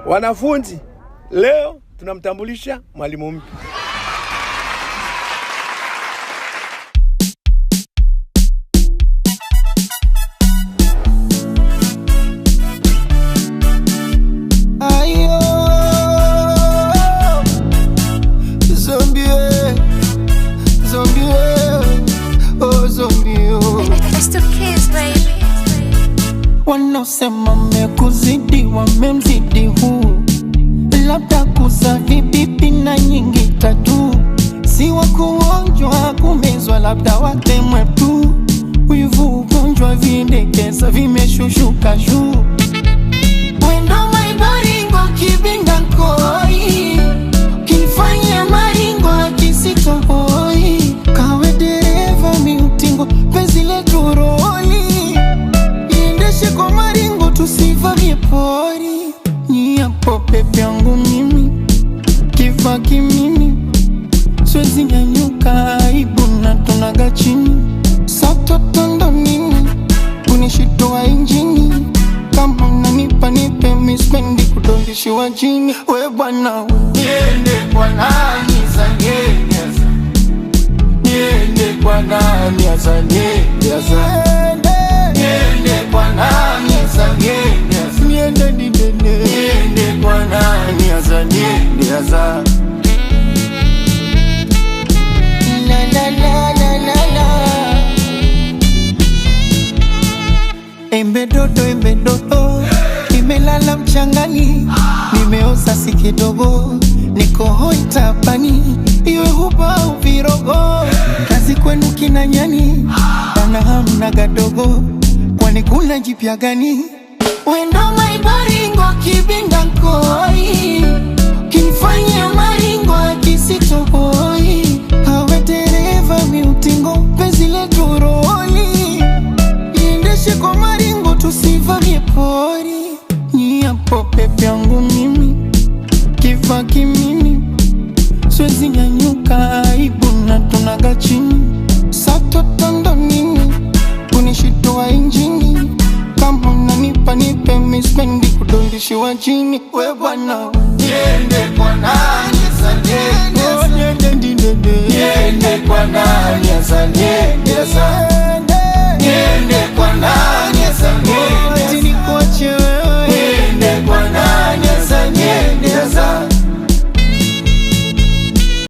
Wanafunzi, leo tunamtambulisha mwalimu mpya. Ayo, zombie, zombie, oh zombie, oh. It's the kids, baby. Wanaosema mekuzidi wamemzidi huu, labda kuza vibibi na nyingi tatu, si wa kuonjwa kumezwa, labda watemwe tu. Wivu ugonjwa vindekeza vimeshushuka juu. Wendo maibaringo kibinda koi, kinifanya maringo kisitohoi. Kawe dereva miutingo penzi letu roli, iendeshe kwa maringo tusivamie pori. Nyiapo pepe yangu mimi, kifa kimimi, siwezi nyanyuka aibu na tunaga chini. Sato tondo nini, kunishitoa injini, kama unanipa nipe mispendi kudondishiwa jini. We bwana uniende kwa nani zanyezi, niende kwa nani zanyezi, niende kwa nani zanyezi, niende didene, niende kwa nani zanyezi. La la la la la la. Embe dodo, nimelala mchangani, nimeoza si kidogo, niko hoi tapani, iwe huba au virogo, kazi kwenu kina nyani, bana hamna gadogo, kwani kuna jipya gani? Wendo maibaringo kibinda koi, kinifanya maringo kisitohoi. Hawe dereva miutingo penzi letu roli, iendeshe kwa maringo tusivamie pori. Nyiapo pepe yangu mimi, kifa kimimi, siwezi nyanyuka aibu na tunaga chini. Sato tondo nini, kunishitoa injini, kama unanipa nipe mispendi kudondishiwa jini. We bwana niende kwa nani